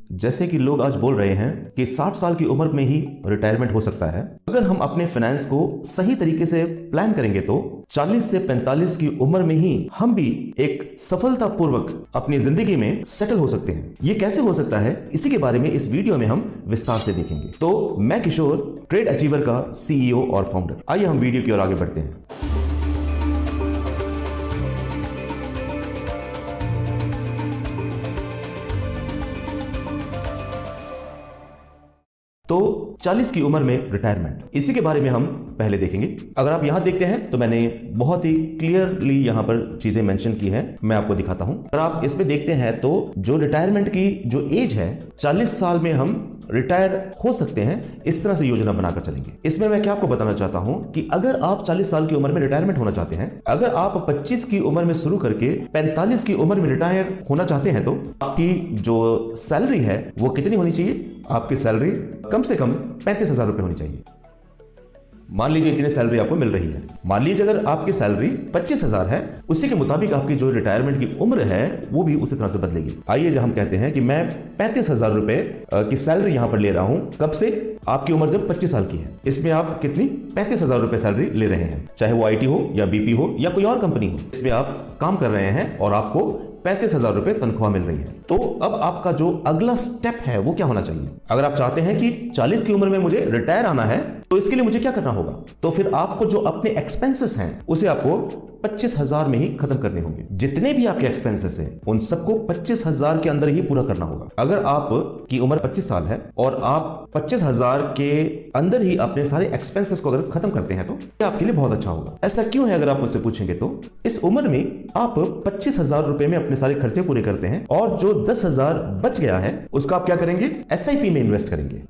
जैसे कि लोग आज बोल रहे हैं कि 60 साल की उम्र में ही रिटायरमेंट हो सकता है। अगर हम अपने फाइनेंस को सही तरीके से प्लान करेंगे तो 40 से 45 की उम्र में ही हम भी एक सफलतापूर्वक अपनी जिंदगी में सेटल हो सकते हैं। ये कैसे हो सकता है, इसी के बारे में इस वीडियो में हम विस्तार से देखेंगे। तो मैं किशोर, ट्रेड अचीवर का CEO और फाउंडर। आइए हम वीडियो की ओर आगे बढ़ते हैं। तो 40 की उम्र में रिटायरमेंट, इसी के बारे में हम पहले देखेंगे। अगर आप यहां देखते हैं तो मैंने बहुत ही क्लियरली यहां पर चीजें मेंशन की है, मैं आपको दिखाता हूं। अगर आप इसमें देखते हैं तो जो रिटायरमेंट की जो एज है, 40 साल में हम रिटायर हो सकते हैं, इस तरह से योजना बनाकर चलेंगे। इसमें मैं क्या आपको बताना चाहता हूं कि अगर आप 40 साल की उम्र में रिटायरमेंट होना चाहते हैं, अगर आप 25 की उम्र में शुरू करके 45 की उम्र में रिटायर होना चाहते हैं, तो आपकी जो सैलरी है वो कितनी होनी चाहिए? आपकी सैलरी कम से कम 35,000 रुपए होनी चाहिए। मान लीजिए इतनी सैलरी आपको मिल रही है। मान लीजिए अगर आपकी सैलरी 25,000 है, उसी के मुताबिक आपकी जो रिटायरमेंट की उम्र है वो भी उसी तरह से बदलेगी। आइए जब हम कहते हैं कि मैं 35,000 रुपए की सैलरी यहां पर ले रहा हूं, कब से? आपकी उम्र जब 25 साल की है। इसमें आप कितनी? 35,000 रुपए सैलरी ले रहे हैं, चाहे वो IT हो या BP हो या कोई और कंपनी हो। इसमें आप काम कर रहे हैं और आपको 35,000 रुपए तनख्वाह मिल रही है। तो अब आपका जो अगला स्टेप है वो क्या होना चाहिए? अगर आप चाहते हैं कि 40 की उम्र में मुझे रिटायर आना है, तो इसके लिए मुझे क्या करना होगा? तो फिर आपको जो अपने एक्सपेंसेस हैं उसे आपको 25,000 में ही खत्म करने होंगे। जितने भी आपके एक्सपेंसेस हैं उन सबको 25,000 के अंदर ही पूरा करना होगा। अगर आप की उम्र 25 साल है और आप 25,000 के अंदर ही अपने सारे एक्सपेंसेस को अगर खत्म करते हैं तो ये आपके लिए बहुत अच्छा होगा। ऐसा क्यों है? अगर आप मुझसे पूछेंगे तो इस उम्र में आप 25,000 रुपए में अपने सारे खर्चे पूरे करते हैं और जो 10,000 बच गया है उसका आप क्या करेंगे? SIP में इन्वेस्ट करेंगे।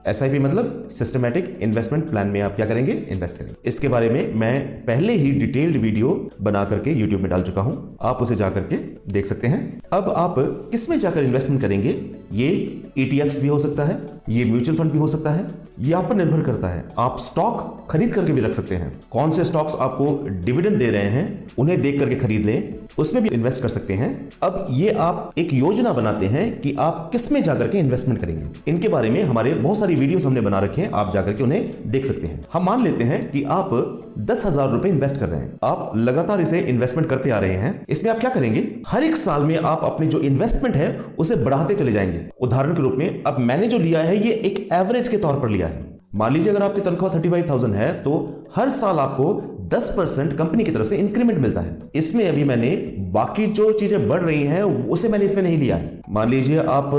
SIP मतलब सिस्टमैटिक इन्वेस्टमेंट प्लान में आप क्या करेंगे? इन्वेस्ट करेंगे। इसके बारे में मैं पहले ही डिटेल्ड वीडियो बना करके YouTube में डाल चुका हूं, आप उसे जाकर के देख सकते हैं। अब आप किस में जाकर इन्वेस्टमेंट करेंगे? ये ETFs भी हो सकता है, ये म्यूचुअल फंड भी हो सकता है, ये आप पर निर्भर करता है। आप स्टॉक खरीद करके भी रख सकते हैं। कौन से स्टॉक्स आपको डिविडेंड दे रहे हैं उन्हें देख करके खरीद लें, उसमें भी इन्वेस्ट कर सकते हैं। अब ये आप एक योजना बनाते हैं कि आप किस में जाकर के इन्वेस्टमेंट करेंगे। इनके बारे में हमारे बहुत सारी वीडियोस हमने बना रखे हैं, आप जाकर के उन्हें देख सकते हैं। हम मान लेते हैं कि आप 10,000 रुपए इन्वेस्ट कर रहे हैं, आप लगातार इसे इन्वेस्टमेंट करते आ रहे हैं। इसमें आप क्या करेंगे? हर एक साल में आप अपनी जो इन्वेस्टमेंट है उसे बढ़ाते चले जाएंगे। उदाहरण के रूप में अब मैंने जो लिया है ये एक एवरेज के तौर पर लिया है। मान लीजिए अगर आपकी तनख्वाह 35,000 है तो हर साल आपको 10% कंपनी की तरफ से इंक्रीमेंट मिलता है। इसमें अभी मैंने बाकी जो चीजें बढ़ रही हैं उसे मैंने इसमें नहीं लिया है। मान लीजिए आप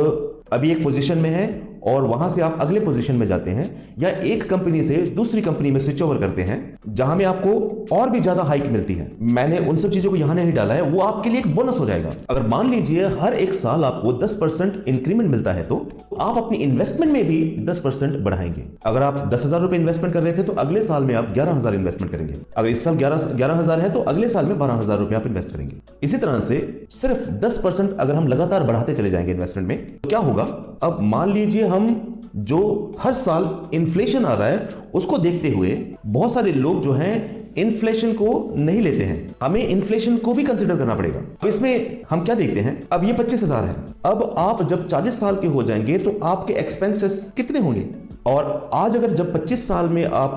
अभी एक पोजीशन में हैं और वहां से आप अगले पोजीशन में जाते हैं या एक कंपनी से दूसरी कंपनी में स्विच ओवर करते हैं जहां में आपको और भी ज्यादा हाइक मिलती है। मैंने उन सब चीजों को यहां नहीं डाला है, वो आपके लिए एक बोनस हो जाएगा। अगर मान लीजिए हर एक साल आपको 10% इंक्रीमेंट मिलता है तो आप अपनी इन्वेस्टमेंट में भी 10% बढ़ाएंगे। अगर आप 10,000 रुपए इन्वेस्टमेंट कर रहे थे तो अगले साल में आप 11,000 इन्वेस्टमेंट करेंगे। अगर इस साल 11,000 है तो अगले साल में 12,000 रुपए आप इन्वेस्ट करेंगे। इसी तरह से सिर्फ 10% अगर हम लगातार बढ़ाते चले जाएंगे इन्वेस्टमेंट में तो क्या होगा? अब मान लीजिए हम जो हर साल इन्फ्लेशन आ रहा है उसको देखते हुए बहुत सारे लोग जो हैं इन्फ्लेशन को नहीं लेते हैं, हमें इन्फ्लेशन को भी कंसीडर करना पड़ेगा। तो इसमें हम क्या देखते हैं? अब ये 25,000 है। अब आप जब 40 साल के हो जाएंगे तो आपके एक्सपेंसेस कितने होंगे? और आज अगर जब 25 साल में आप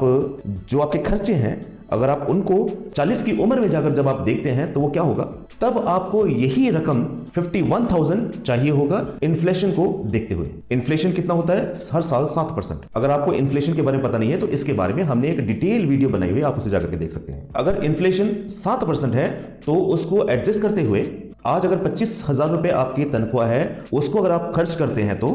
जो आपके खर्चे हैं अगर आप उनको 40 की उम्र में जाकर जब आप देखते हैं तो वो क्या होगा? तब आपको यही रकम 51,000 चाहिए होगा इन्फ्लेशन को देखते हुए। इन्फ्लेशन कितना होता है? हर साल 7%। अगर आपको इन्फ्लेशन के बारे में पता नहीं है तो इसके बारे में हमने एक डिटेल वीडियो बनाई हुई है, आप उसे जाकर के देख सकते हैं। अगर इन्फ्लेशन 7% है तो उसको एडजस्ट करते हुए आज अगर 25,000 रुपए आपकी तनख्वाह है उसको अगर आप खर्च करते हैं तो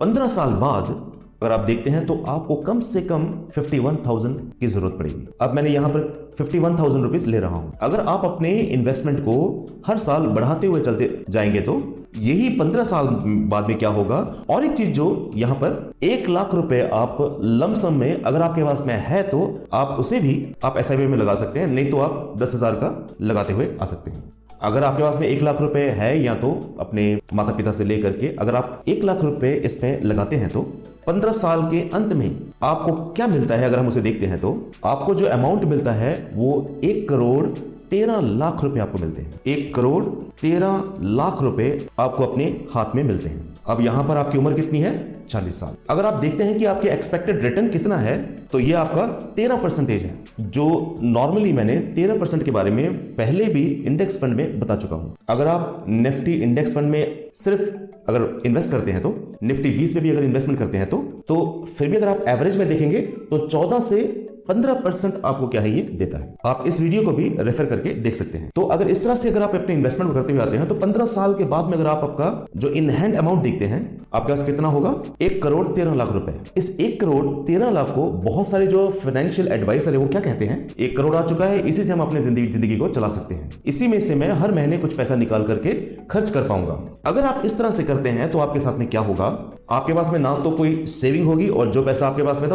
15 साल बाद अगर आप देखते हैं तो आपको कम से कम 51,000 की जरूरत पड़ेगी। अब मैंने यहां पर 51,000 रुपीज ले रहा हूं। अगर आप अपने इन्वेस्टमेंट को हर साल बढ़ाते हुए चलते जाएंगे तो यही 15 साल बाद में क्या होगा? और एक चीज जो यहां पर 1 लाख रुपए आप लमसम में अगर आपके पास में है तो आप उसे भी आप SIP में लगा सकते हैं, नहीं तो आप 10,000 का लगाते हुए आ सकते हैं। अगर आपके पास में 1 लाख रुपए है या तो अपने माता पिता से लेकर के अगर आप 1 लाख रुपए इसमें लगाते हैं तो 15 साल के अंत में आपको क्या मिलता है? अगर हम उसे देखते हैं तो आपको जो अमाउंट मिलता है वो 1 करोड़ 13 लाख रुपए आपको मिलते हैं। 1 करोड़ 13 लाख रुपए आपको अपने हाथ में मिलते हैं। अब यहां पर आपकी उम्र कितनी है? 40 साल। अगर आप देखते हैं कि आपके एक्सपेक्टेड रिटर्न कितना है, तो ये आपका 13% है, जो नॉर्मली मैंने 13% के बारे में पहले भी इंडेक्स फंड में बता चुका हूं। अगर आप निफ्टी इंडेक्स फंड में सिर्फ अगर इन्वेस्ट करते हैं, तो निफ्टी 20 में भी अगर इन्वेस्टमेंट करते हैं, तो फिर भी अगर आप एवरेज में देखेंगे तो 14 से 15% आपको क्या है ये देता है। आप इस वीडियो को भी रेफर करके देख सकते हैं। तो अगर इस तरह से अगर आप अपने इन्वेस्टमेंट करते हुए आते हैं, तो 15 साल के बाद में अगर आप आपका जो इन हैंड अमाउंट देखते हैं, आपके पास कितना होगा? 1 करोड़ 13 लाख रुपए। इस 1 करोड़ 13 लाख को बहुत सारे जो फाइनेंशियल एडवाइजर है वो क्या कहते हैं? 1 करोड़ आ चुका है, इसी से हम अपनी जिंदगी को चला सकते हैं, इसी में से मैं हर महीने कुछ पैसा निकाल करके खर्च कर पाऊंगा। अगर आप इस तरह से करते हैं तो आपके साथ में क्या होगा? आपके पास में ना तो कोई सेविंग होगी, और जो पैसा आपके पास में था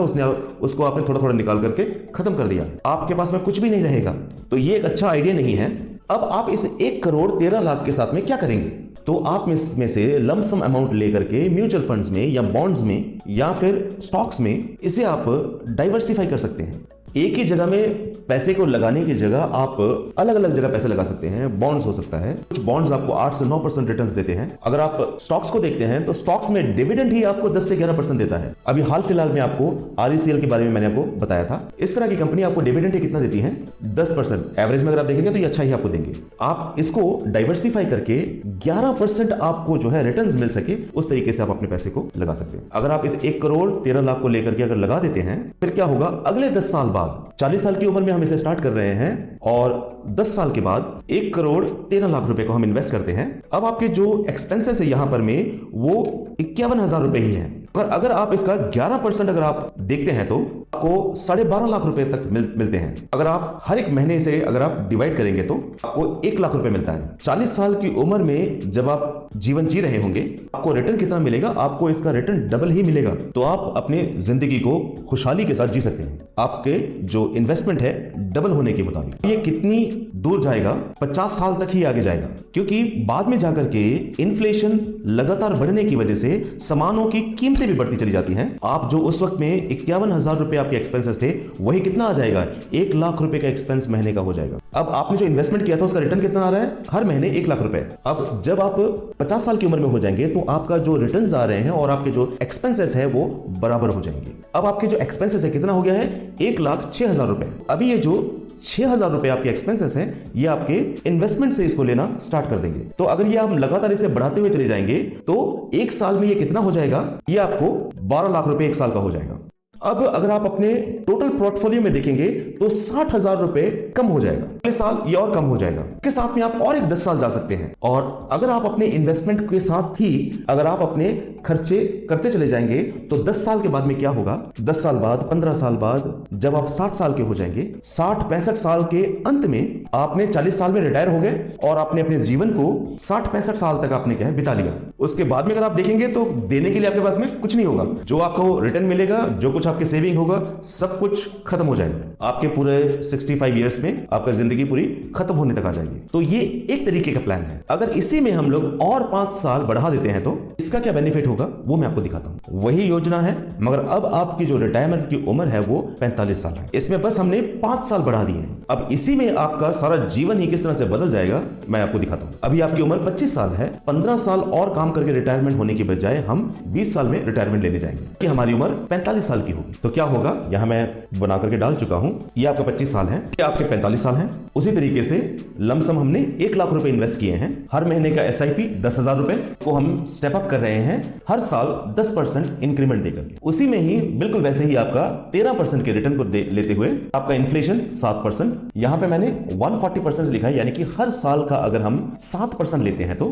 उसको आपने थोड़ा थोड़ा निकाल करके खत्म कर दिया, आपके पास में कुछ भी नहीं रहेगा। तो ये एक अच्छा आइडिया नहीं है। अब आप इस 1 करोड़ 13 लाख के साथ में क्या करेंगे? तो आप इसमें से लमसम अमाउंट लेकर के म्यूचुअल फंड्स में या बॉन्ड्स में या फिर स्टॉक्स में इसे आप डाइवर्सिफाई कर सकते हैं। एक ही जगह में पैसे को लगाने की जगह आप अलग अलग जगह पैसे लगा सकते हैं। बॉन्ड्स हो सकता है, कुछ बॉन्ड्स आपको 8 से 9% रिटर्न्स देते हैं। अगर आप स्टॉक्स को देखते हैं तो स्टॉक्स में डिविडेंड ही आपको 10 से 11% देता है। अभी हाल फिलहाल में आपको RECL के बारे में मैंने आपको बताया था। इस तरह की कंपनी आपको डिविडेंड कितना देती है? 10%। एवरेज में अगर आप देखेंगे तो ये अच्छा ही आपको देंगे। आप इसको डाइवर्सिफाई करके 11% आपको जो है रिटर्न्स मिल सके, उस तरीके से आप अपने पैसे को लगा सकते हैं। अगर आप इस 1 करोड़ 13 लाख को लेकर के अगर लगा देते हैं, फिर क्या होगा? अगले 10 साल बाद, 40 साल की उम्र में हम इसे स्टार्ट कर रहे हैं, और 10 साल के बाद 1 करोड़ 13 लाख रुपए को हम इन्वेस्ट करते हैं। अब आपके जो एक्सपेंसेस है यहां पर में वो 51,000 रुपए ही है। अगर आप इसका 11% अगर आप देखते हैं तो आपको 12.5 लाख रुपए तक मिलते हैं। अगर आप हर एक महीने से अगर आप डिवाइड करेंगे तो आपको 1 लाख रुपए मिलता है। 40 साल की उम्र में जब आप जीवन जी रहे होंगे, आपको रिटर्न कितना मिलेगा? आपको इसका रिटर्न डबल ही मिलेगा। तो आप अपने जिंदगी को खुशहाली के साथ जी सकते हैं। आपके जो इन्वेस्टमेंट है डबल होने के मुताबिक। ये कितनी दूर जाएगा? 50 साल तक ही आगे जाएगा, क्योंकि बाद में जाकर के इन्फ्लेशन लगातार बढ़ने की वजह से सामानों की कीमतें भी बढ़ती चली जाती हैं। आप जो उस वक्त में 51,000 रुपए आपके एक्सपेंसेस थे, वही कितना आ जाएगा? 1 लाख रुपए का एक्सपेंस महीने का हो जाएगा। अब आपने जो इन्वेस्टमेंट किया था उसका रिटर्न कितना आ रहा है? हर महीने 1 लाख रुपए। अब जब आप 50 साल की उम्र में हो जाएंगे तो आपका जो रिटर्न्स आ रहे हैं और आपके जो एक्सपेंसेस है वो बराबर हो जाएंगे। अब आपके जो एक्सपेंसेस है कितना हो गया है? 1,06,000 रुपए। अभी ये जो 6,000 रुपए आपके एक्सपेंसेस हैं, ये आपके इन्वेस्टमेंट से इसको लेना स्टार्ट कर देंगे। तो अगर ये आप लगातार इसे बढ़ाते हुए चले जाएंगे तो 1 साल में ये कितना हो जाएगा? ये आपको 12 लाख रुपए 1 साल का हो जाएगा। अब अगर आप अपने टोटल पोर्टफोलियो में देखेंगे तो 60,000 रुपए कम हो जाएगा। अगले साल ये और कम हो जाएगा। के साथ में आप और एक 10 साल जा सकते हैं। और अगर आप अपने इन्वेस्टमेंट के साथ ही अगर आप अपने खर्चे करते चले जाएंगे तो 10 साल के बाद में क्या होगा? 10 साल बाद, 15 साल बाद, जब आप 60 साल के हो जाएंगे, 60-65 साल के अंत में आपने 40 साल में रिटायर हो गए और आपने अपने जीवन को 60-65 साल तक आपने क्या है बिता लिया। उसके बाद में अगर आप देखेंगे तो देने के लिए आपके पास में कुछ नहीं होगा। जो आपको रिटर्न मिलेगा, जो कुछ आपकी सेविंग होगा, सब कुछ खत्म हो जाएगा। आपके पूरे 65 ईयर्स में आपका जिंदगी पूरी खत्म होने तक आ जाएगी। तो ये एक तरीके का प्लान है। अगर इसी में हम लोग और 5 साल बढ़ा देते हैं तो इसका क्या बेनिफिट होगा वो मैं आपको दिखाता हूं। वही योजना है, मगर अब आपकी जो रिटायरमेंट की उम्र है वो 45 साल है। इसमें बस हमने 5 साल बढ़ा दिए हैं। अब इसी में आपका सारा जीवन ही किस तरह से बदल जाएगा मैं आपको दिखाता हूं। अभी आपकी उम्र 25 साल है। 15 साल और काम करके रिटायरमेंट होने की बजाय हम 20 साल में रिटायरमेंट लेने जाएंगे कि हमारी उम्र 45 साल की होगी। तो क्या होगा? यहां मैं बना करके डाल चुका हूं। ये आपका 25 साल है, ये आपके 45 साल है। उसी तरीके से लमसम हमने 1 लाख रुपए इन्वेस्ट किए हैं। हर महीने का SIP 10,000 रुपए को हम स्टेप अप कर रहे हैं, हर साल 10% इंक्रीमेंट देकर। उसी में ही बिल्कुल वैसे ही आपका 13% के रिटर्न को लेते हुए आपका इन्फ्लेशन 7%। यहां पे मैंने 140% लिखा है, यानी कि हर साल का अगर हम 7% लेते हैं तो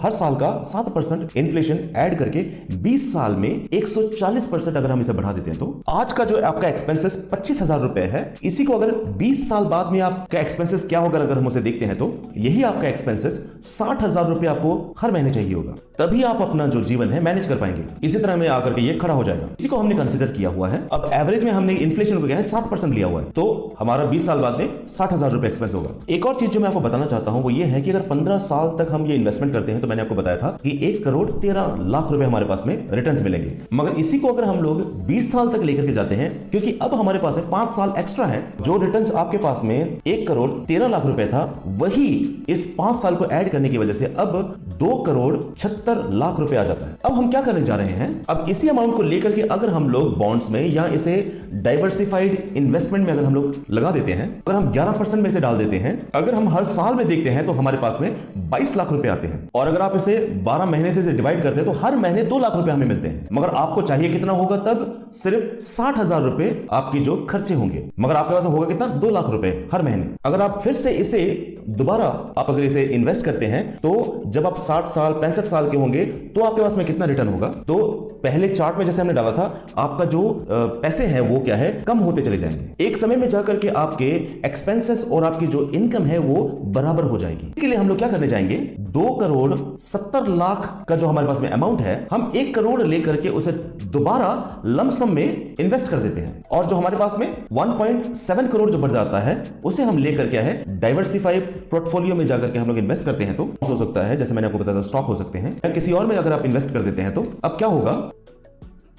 हर साल का 7% इन्फ्लेशन ऐड करके 20 साल में 140% अगर हम इसे बढ़ा देते हैं तो आज का जो आपका एक्सपेंसेस 25,000 रुपए है, इसी को अगर 20 साल बाद में आपका एक्सपेंसेस क्या होगा अगर हम उसे देखते हैं तो यही आपका एक्सपेंसेस 60,000 रुपए आपको हर महीने चाहिए होगा। तभी आप अपना जो जीवन है मैनेज कर पाएंगे। इसी तरह में आकर के ये खड़ा हो जाएगा। इसी को हमने कंसीडर किया हुआ है। अब एवरेज में हमने इन्फ्लेशन को क्या है 7% लिया हुआ है, तो हमारा 20 साल बाद में 60,000 रुपए एक्सपेंस होगा। एक और चीज जो मैं आपको बताना चाहता हूं वो ये है कि अगर 15 साल तक हम ये इन्वेस्टमेंट करते हैं तो मैंने आपको बताया था कि 1 करोड़ 13 लाख रुपए हमारे पास में रिटर्न्स मिलेंगे। मगर इसी को अगर हम लोग 20 साल तक लेकर के जाते हैं, क्योंकि अब हमारे पास 5 साल एक्स्ट्रा है। जो रिटर्न्स आपके पास में 1 करोड़ 13 लाख रुपए था, वही इस 5 साल को ऐड करने की वजह से अब 2 करोड़ 76 लाख रुपए आ जाता है। अब हम क्या करने जा रहे हैं, अब इसी अमाउंट को लेकर के अगर हम लोग बॉन्ड्स में या इसे डाइवर्सिफाइड इन्वेस्टमेंट में अगर हम लोग लगा देते हैं, अगर हम 11% में से डाल देते हैं, अगर हम हर साल में देखते हैं तो हमारे पास में 22 लाख रुपए आते हैं। और अगर आप इसे 12 महीने से डिवाइड करते हैं तो हर महीने 2 लाख रुपए हमें मिलते हैं। मगर आपको चाहिए कितना होगा, तब सिर्फ 60,000 रुपए आपकी जो खर्चे होंगे, मगर आपके पास होगा कितना, 2 लाख रुपए हर महीने। अगर आप फिर से इसे दोबारा आप अगर इसे इन्वेस्ट करते हैं तो जब आप 60 साल 65 साल के होंगे तो आपके पास में कितना रिटर्न होगा। तो पहले चार्ट में जैसे हमने डाला था, आपका जो पैसे हैं वो क्या है, कम होते चले जाएंगे। एक समय में जाकर के आपके एक्सपेंसेस और आपकी जो इनकम है वो बराबर हो जाएगी। इसके लिए हम लोग क्या करने जाएंगे, 2 करोड़ 70 लाख का जो हमारे पास में अमाउंट है, हम 1 करोड़ लेकर के उसे दोबारा लमसम में इन्वेस्ट कर देते हैं। और जो हमारे पास में 1.7 करोड़ जो बढ़ जाता है, उसे हम लेकर क्या है, डाइवर्सिफाइड पोर्टफोलियो में जाकर के हम लोग इन्वेस्ट करते हैं। तो हो सकता है, जैसे मैंने आपको बताया था, स्टॉक हो सकते हैं या किसी और में अगर आप इन्वेस्ट कर देते हैं तो अब क्या होगा,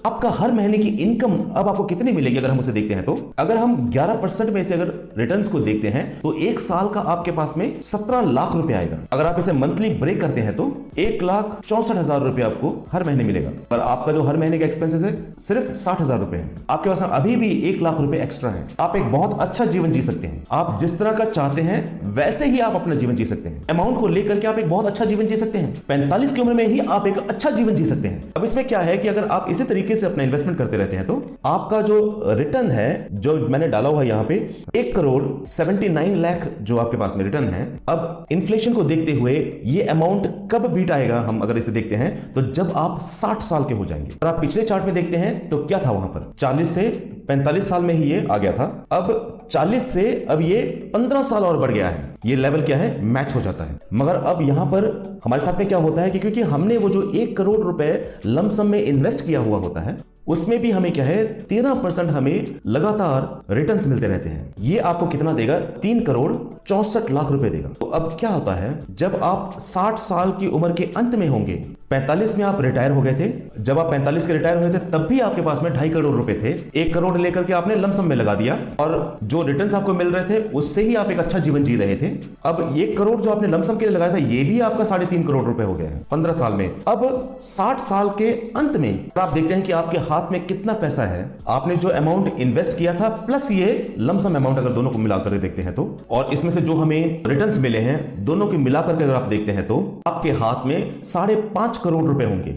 आपका हर महीने की इनकम अब आपको कितनी मिलेगी। अगर हम उसे देखते हैं तो अगर हम 11% में से अगर रिटर्न्स को देखते हैं तो 1 साल का आपके पास में 17 लाख रुपए आएगा। अगर आप इसे मंथली ब्रेक करते हैं तो 1,64,000 रुपए आपको हर महीने मिलेगा। पर आपका जो हर महीने का एक्सपेंसेस है सिर्फ 60,000 रुपए है। आपके पास अभी भी 1 लाख रुपए एक्स्ट्रा है। आप एक बहुत अच्छा जीवन जी सकते हैं। आप जिस तरह का चाहते हैं वैसे ही आप अपना जीवन जी सकते हैं। अमाउंट को लेकर के आप एक बहुत अच्छा जीवन जी सकते हैं। 45 की उम्र में ही आप एक अच्छा जीवन जी सकते हैं। अब इसमें क्या है कि अगर आप इसी तरीके से अपना इन्वेस्टमेंट करते रहते हैं तो आपका जो रिटर्न है, जो मैंने डाला हुआ यहां पे 1 करोड़ 79 लाख जो आपके पास में रिटर्न है, अब इन्फ्लेशन को देखते हुए ये अमाउंट कब बीट आएगा, हम अगर इसे देखते हैं तो जब आप 60 साल के हो जाएंगे। और आप पिछले चार्ट में देखते हैं तो क्या था, वहां पर 40 से 45 साल में ही ये आ गया था। अब 40 से अब ये 15 साल और बढ़ गया है। ये लेवल क्या है, मैच हो जाता है। मगर अब यहां पर हमारे साथ में क्या होता है कि क्योंकि हमने वो जो 1 करोड़ रुपए लमसम में इन्वेस्ट किया हुआ होता है, उसमें भी हमें क्या है 13% हमें लगातार रिटर्न्स मिलते रहते हैं। ये आपको कितना देगा, 3 करोड़ 64 लाख रुपए देगा। तो अब क्या होता है, जब आप 60 साल की उम्र के अंत में होंगे, 45 में आप रिटायर हो गए थे, जब आप 45 के रिटायर हुए थे तब भी आपके पास में 2.5 करोड़ रुपए थे। 1 करोड़ लेकर के आपने लमसम में लगा दिया और जो रिटर्न्स आपको मिल रहे थे उससे ही आप एक अच्छा जीवन जी रहे थे। अब 1 करोड़ जो आपने लमसम के लिए लगाया था, ये भी आपका 3.5 करोड़ रुपए हो गया है 15 साल में। अब 60 साल के अंत में आप देखते हैं कि आपके हाथ में कितना पैसा है। आपने जो अमाउंट इन्वेस्ट किया था प्लस ये लमसम अमाउंट अगर दोनों को मिलाकर देखते हैं तो, और इसमें से जो हमें रिटर्न्स मिले हैं दोनों के मिलाकर के अगर आप देखते हैं तो आपके हाथ में 5.5 करोड़ रुपए होंगे।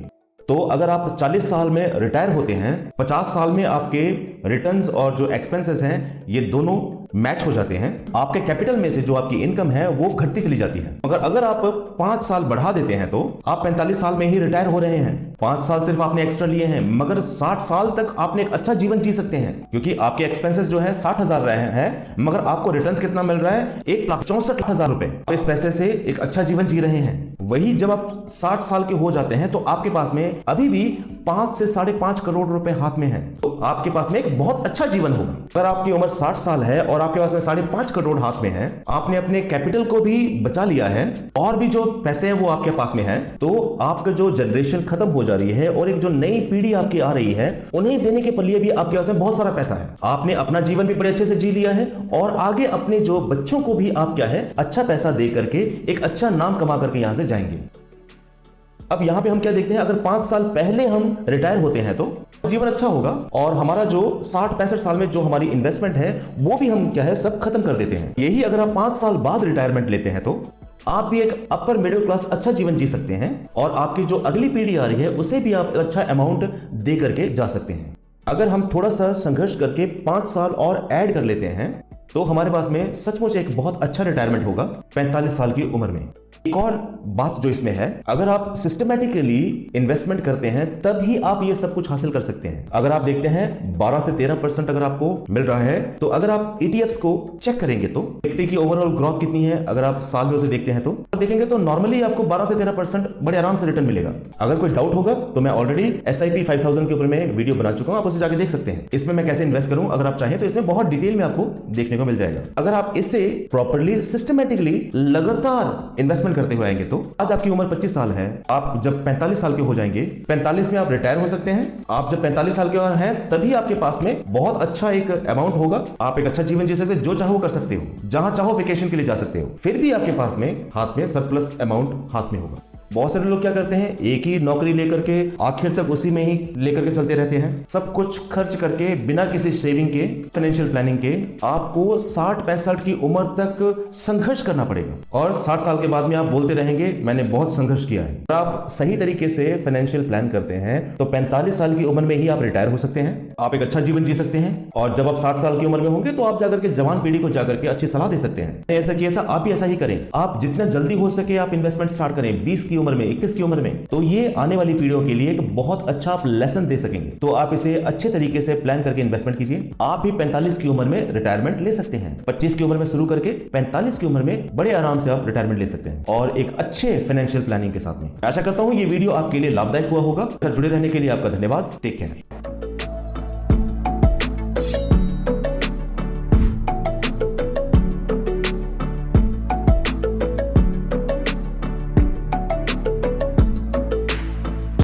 तो अगर आप 40 साल में रिटायर होते हैं, 50 साल में आपके रिटर्न्स और जो एक्सपेंसेस हैं ये दोनों मैच हो जाते हैं। आपके कैपिटल में से जो आपकी इनकम है वो घटती चली जाती है। मगर अगर आप 5 साल बढ़ा देते हैं तो आप 45 साल में ही रिटायर हो रहे हैं। 5 साल सिर्फ आपने एक्स्ट्रा लिए हैं, मगर 60 साल तक आपने एक अच्छा जीवन जी सकते हैं, क्योंकि आपके एक्सपेंसेस जो है 60,000 रहे हैं, मगर आपको रिटर्न्स कितना मिल रहा है, 1,64,000 रुपए। इस पैसे से एक अच्छा जीवन जी रहे हैं। वही जब आप 60 साल के हो जाते हैं तो आपके पास में अभी भी 5 से 5.5 करोड़ रुपए हाथ में है। तो आपके पास में एक बहुत अच्छा जीवन होगा। अगर आपकी उम्र 60 साल है और आपके पास में 5.5 करोड़ हाथ में है, आपने अपने कैपिटल को भी बचा लिया है और भी जो पैसे हैं वो आपके पास में है, तो आपका जो जनरेशन खत्म हो जा रही है और एक जो नई पीढ़ी आपकी आ रही है, उन्हें देने के लिए भी आपके पास में बहुत सारा पैसा है। आपने अपना जीवन भी बड़े अच्छे से जी लिया है और आगे अपने जो बच्चों को भी आप क्या है अच्छा पैसा दे करके एक अच्छा नाम कमा करके यहां से जाएंगे। अब यहां पे हम क्या देखते हैं, अगर 5 साल पहले हम रिटायर होते हैं तो जीवन अच्छा होगा और हमारा जो 60-65 साल में जो हमारी इन्वेस्टमेंट है वो भी हम क्या है सब खत्म कर देते हैं। यही अगर आप 5 साल बाद रिटायरमेंट लेते हैं तो आप भी एक अपर मिडिल क्लास अच्छा जीवन जी सकते हैं और आपकी जो अगली पीढ़ी आ रही है उसे भी आप अच्छा अमाउंट दे करके जा सकते हैं। अगर हम थोड़ा सा संघर्ष करके 5 साल और ऐड कर लेते हैं तो हमारे पास में सचमुच एक बहुत अच्छा रिटायरमेंट होगा 45 साल की उम्र में। एक और बात जो इसमें है, अगर आप सिस्टमैटिकली इन्वेस्टमेंट करते हैं तब ही आप ये सब कुछ हासिल कर सकते हैं। अगर आप देखते हैं 12 से 13% अगर आपको मिल रहा है, तो अगर आप ETFs को चेक करेंगे तो निफ्टी की ओवरऑल ग्रोथ कितनी है, अगर आप साल में उसे देखते हैं तो देखेंगे तो नॉर्मली आपको 12 से 13% बड़े आराम से रिटर्न मिलेगा। अगर कोई डाउट होगा तो मैं ऑलरेडी SIP 5000 के ऊपर में वीडियो बना चुका हूं, आप उसे जाके देख सकते हैं। इसमें मैं कैसे इन्वेस्ट करूं अगर आप चाहें तो इसमें बहुत डिटेल में आपको देखने को मिल जाएगा। अगर आप इसे प्रॉपर्ली सिस्टमैटिकली लगातार इन्वेस्ट इन्वेस्टमेंट करते हुए आएंगे तो आज आपकी उम्र 25 साल है, आप जब 45 साल के हो जाएंगे, 45 में आप रिटायर हो सकते हैं। आप जब 45 साल के हैं तभी आपके पास में बहुत अच्छा एक अमाउंट होगा, आप एक अच्छा जीवन जी सकते हैं, जो चाहो कर सकते हो, जहां चाहो वेकेशन के लिए जा सकते हो, फिर भी आपके पास में हाथ में सरप्लस अमाउंट हाथ में होगा। बहुत सारे लोग क्या करते हैं, एक ही नौकरी लेकर के आखिर तक उसी में ही लेकर के चलते रहते हैं, सब कुछ खर्च करके बिना किसी सेविंग के, फाइनेंशियल प्लानिंग के। आपको 60-65 की उम्र तक संघर्ष करना पड़ेगा और 60 साल के बाद में आप बोलते रहेंगे मैंने बहुत संघर्ष किया है। अगर आप सही तरीके से फाइनेंशियल प्लान करते हैं तो 45 साल की उम्र में ही आप रिटायर हो सकते हैं, आप एक अच्छा जीवन जी सकते हैं और जब आप 60 साल की उम्र में होंगे तो आप जाकर के जवान पीढ़ी को जाकर के अच्छी सलाह दे सकते हैं। मैंने ऐसा किया था, आप भी ऐसा ही करें। आप जितना जल्दी हो सके आप इन्वेस्टमेंट स्टार्ट करें, 20 की उम्र में, 21 की उम्र में, तो ये आने वाली पीढ़ियों के लिए एक बहुत अच्छा आप लेसन दे सकेंगे। तो आप इसे अच्छे तरीके से प्लान करके इन्वेस्टमेंट कीजिए। आप भी 45 की उम्र में रिटायरमेंट ले सकते हैं, 25 की उम्र में शुरू करके 45 की उम्र में बड़े आराम से आप रिटायरमेंट ले सकते हैं और एक अच्छे फाइनेंशियल प्लानिंग के साथ में। आशा करता हूं ये वीडियो आपके लिए लाभदायक हुआ होगा। जुड़े रहने के लिए आपका धन्यवाद। Take care.